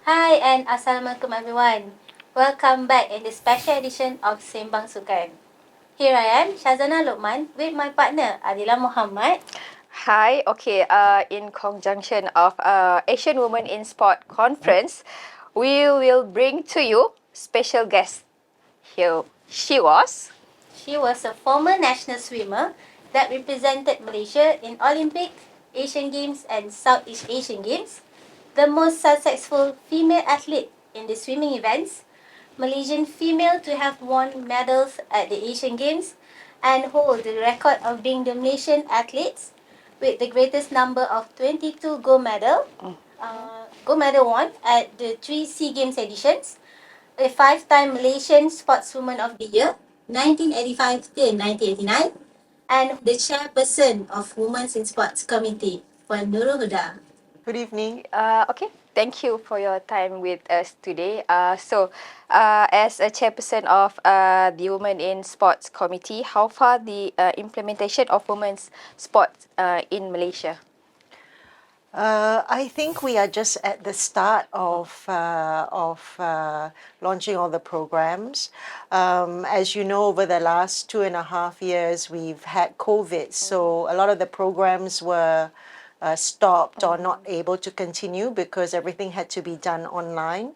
Hi and Assalamualaikum everyone. Welcome back in this special edition of Sembang Sukan. Here I am, Shazana Lokman, with my partner Adila Muhammad. Hi, okay, in conjunction of Asian Women in Sport Conference, we will bring to you special guest. Here she was. She was a former national swimmer that represented Malaysia in Olympic, Asian Games and Southeast Asian Games, the most successful female athlete in the swimming events, Malaysian female to have won medals at the Asian Games, and hold the record of being the Malaysian athletes with the greatest number of 22 gold medal won at the 3 SEA Games editions, a 5-time Malaysian Sportswoman of the Year, 1985 to 1989, and the chairperson of Women's in Sports Committee for Nurul Huda. Good evening. Okay, thank you for your time with us today. As a chairperson of the Women in Sports Committee, how far the implementation of women's sports in Malaysia? I think we are just at the start of launching all the programs. As you know, over the last 2.5 years, we've had COVID, so a lot of the programs were stopped or not able to continue because everything had to be done online.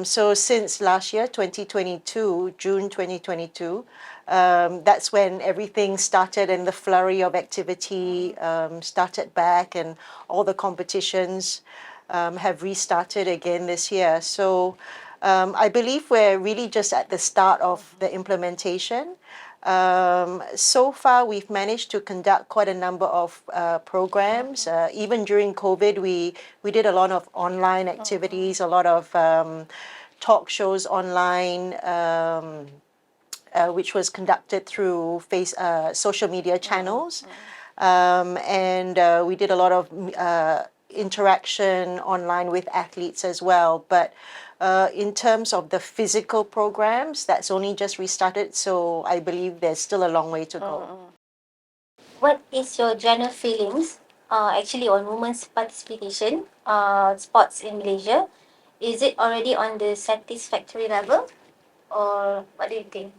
So since last year, 2022, June 2022, that's when everything started and the flurry of activity started back, and all the competitions have restarted again this year. So I believe we're really just at the start of the implementation. So far, we've managed to conduct quite a number of programs. Even during COVID, we did a lot of online activities, a lot of talk shows online, which was conducted through social media channels. And we did a lot of interaction online with athletes as well. But in terms of the physical programs, that's only just restarted, so I believe there's still a long way to go. What is your general feelings actually on women's participation sports in Malaysia? Is it already on the satisfactory level, or what do you think?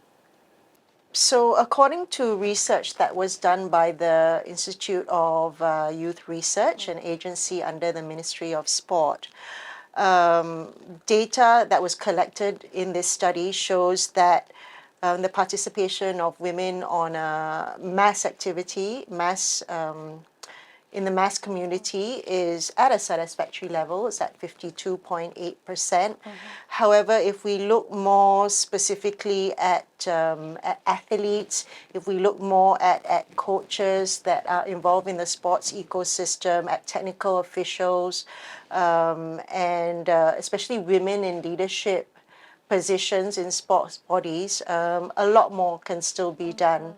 So according to research that was done by the Institute of Youth Research, an agency under the Ministry of Sport, data that was collected in this study shows that the participation of women on mass activity, in the mass community is at a satisfactory level. It's at 52.8%. However, if we look more specifically at athletes, if we look more at coaches that are involved in the sports ecosystem, at technical officials, and especially women in leadership positions in sports bodies, a lot more can still be done.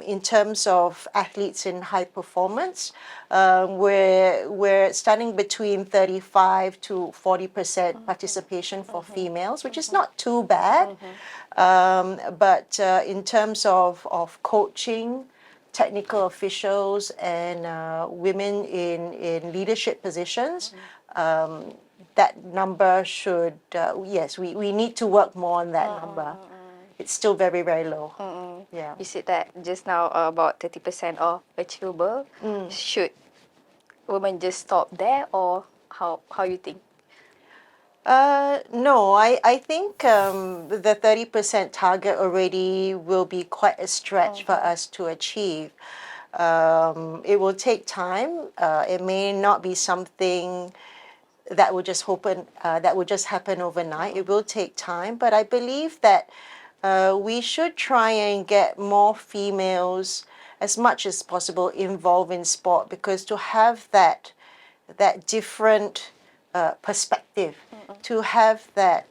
In terms of athletes in high performance, we're standing between 35 to 40% participation for females, which is not too bad. But in terms of coaching, technical officials, and women in leadership positions, that number should, yes, we need to work more on that number. It's still very, very low. Yeah. You said that just now about 30% of achievable. Should women just stop there, or how you think? No, I think the 30% target already will be quite a stretch for us to achieve. It will take time. It may not be something that will just happen overnight. It will take time, but I believe that we should try and get more females as much as possible involved in sport, because to have that different perspective, to have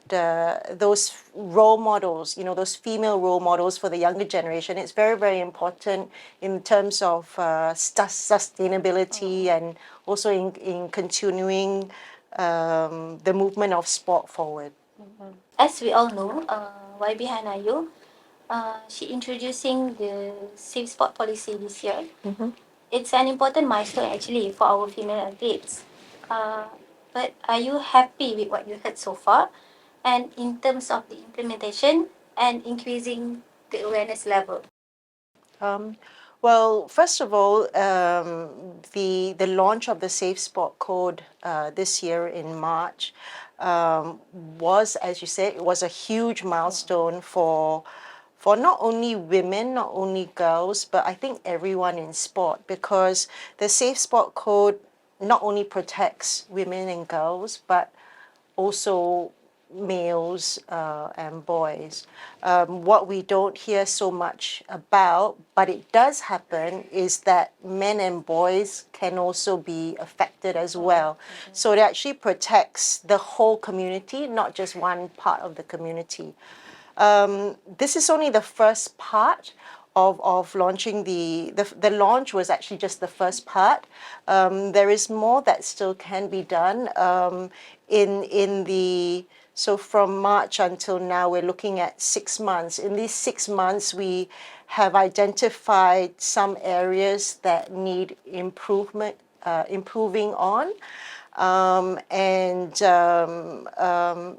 those role models, those female role models for the younger generation, it's very, very important in terms of sustainability and also in continuing the movement of sport forward. As we all know, YB Hanayo, she introducing the safe sport policy this year. It's an important milestone actually for our female athletes. but are you happy with what you heard so far? And in terms of the implementation and increasing the awareness level? Um, well, first of all, the launch of the Safe Sport Code this year in March was, as you said, it was a huge milestone for not only women, not only girls, but I think everyone in sport, because the Safe Sport Code not only protects women and girls, but also males and boys. What we don't hear so much about, but it does happen, is that men and boys can also be affected as well. So it actually protects the whole community, not just one part of the community. This is only the first part of launching the launch was actually just the first part. There is more that still can be done. In the so from March until now, we're looking at 6 months. In these 6 months, we have identified some areas that need improving on.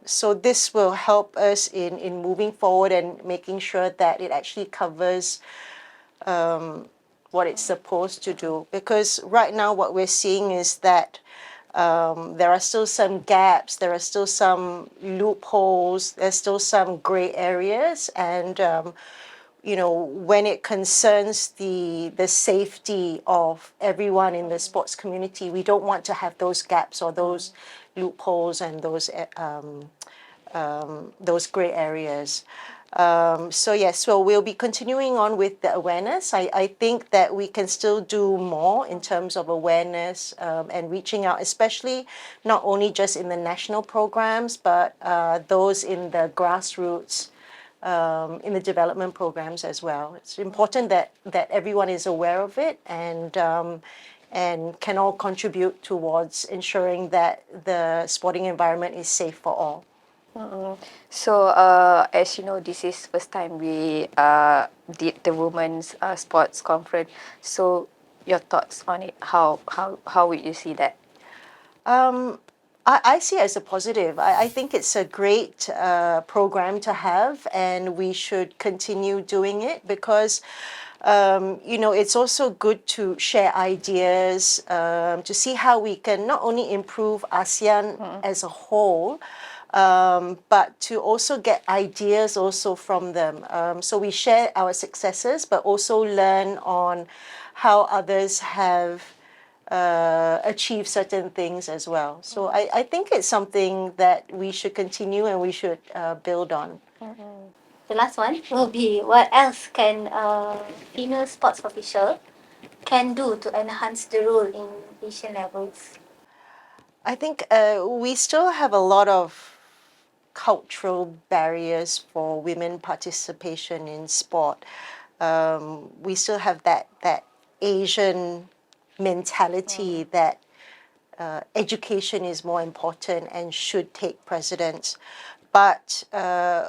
So this will help us in moving forward and making sure that it actually covers what it's supposed to do. Because right now what we're seeing is that there are still some gaps, there are still some loopholes, there's still some gray areas, and when it concerns the safety of everyone in the sports community, we don't want to have those gaps or those loopholes and those gray areas. So we'll be continuing on with the awareness. I think that we can still do more in terms of awareness and reaching out, especially not only just in the national programs, but those in the grassroots, in the development programs as well. It's important that everyone is aware of it and can all contribute towards ensuring that the sporting environment is safe for all. So, as you know, this is first time we did the women's sports conference. So, your thoughts on it? How would you see that? I see it as a positive. I think it's a great program to have, and we should continue doing it because, it's also good to share ideas, to see how we can not only improve ASEAN as a whole, but to also get ideas also from them. So we share our successes, but also learn on how others have achieve certain things as well. So I think it's something that we should continue and we should build on. The last one will be, what else can a female sports official can do to enhance the role in Asian levels? I think we still have a lot of cultural barriers for women participation in sport. We still have that Asian mentality that education is more important and should take precedence. But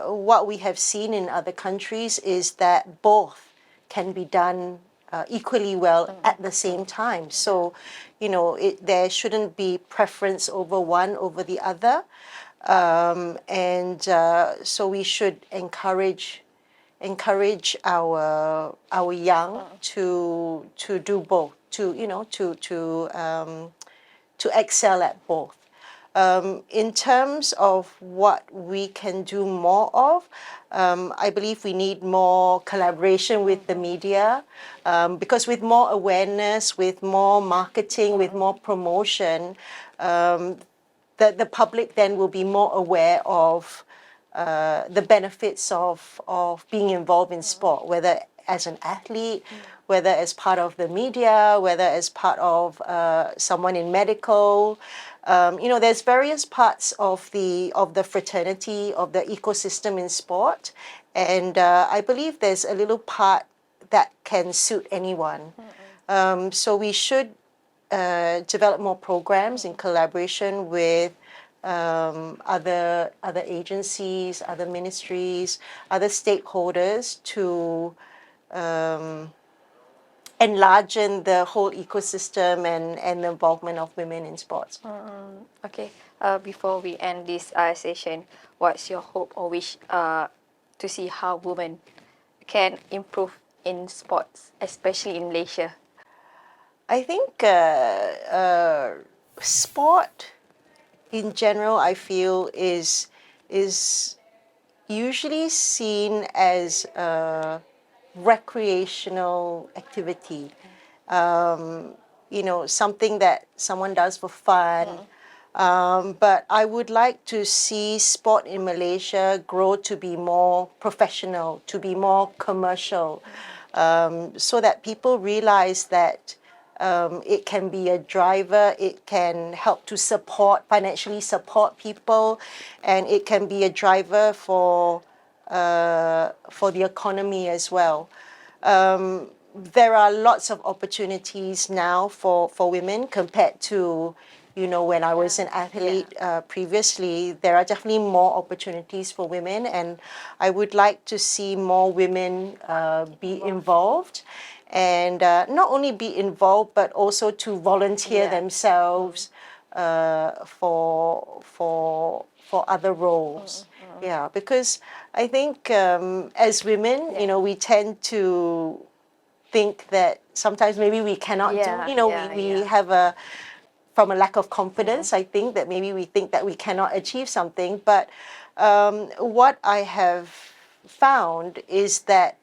what we have seen in other countries is that both can be done equally well at the same time. So, there shouldn't be preference over one over the other. So we should encourage our young to do both, to excel at both. In terms of what we can do more of, I believe we need more collaboration with the media, because with more awareness, with more marketing, with more promotion, the public then will be more aware of the benefits of being involved in sport, whether as an athlete, whether as part of the media, whether as part of someone in medical. There's various parts of the fraternity, of the ecosystem in sport, and I believe there's a little part that can suit anyone. So we should develop more programs in collaboration with other agencies, other ministries, other stakeholders to enlargen the whole ecosystem and the involvement of women in sports. Okay. Before we end this session, what's your hope or wish to see how women can improve in sports, especially in Malaysia? I think sport in general, I feel is usually seen as a recreational activity. Something that someone does for fun. But I would like to see sport in Malaysia grow to be more professional, to be more commercial, so that people realize that it can be a driver, it can help to financially support people, and it can be a driver for the economy as well. There are lots of opportunities now for women compared to, when I was an athlete previously. There are definitely more opportunities for women, and I would like to see more women be involved, and not only be involved but also to volunteer themselves for other roles. Yeah, because I think as women, we tend to think that sometimes maybe we cannot we have from a lack of confidence, I think that maybe we think that we cannot achieve something. But what I have found is that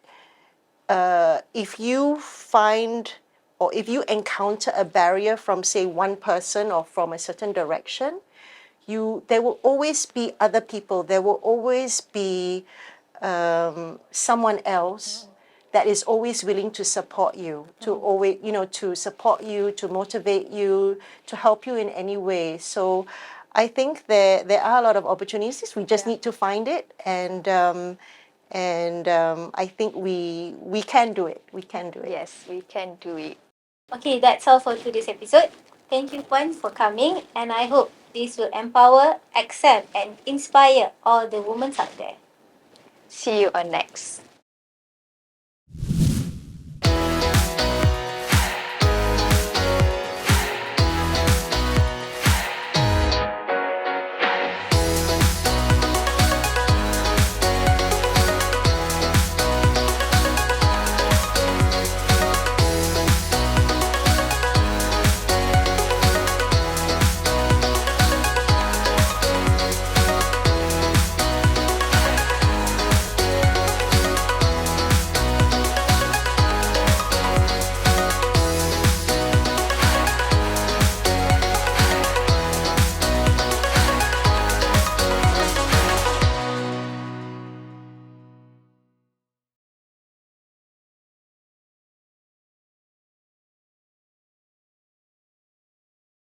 if you find or if you encounter a barrier from, say, one person or from a certain direction, there will always be other people. There will always be someone else that is always willing to support you, to support you, to motivate you, to help you in any way. So I think there are a lot of opportunities. We just need to find it, and I think we can do it. We can do it. Yes, we can do it. Okay, that's all for today's episode. Thank you, Puan, for coming, and I hope this will empower, accept, and inspire all the women out there. See you on next.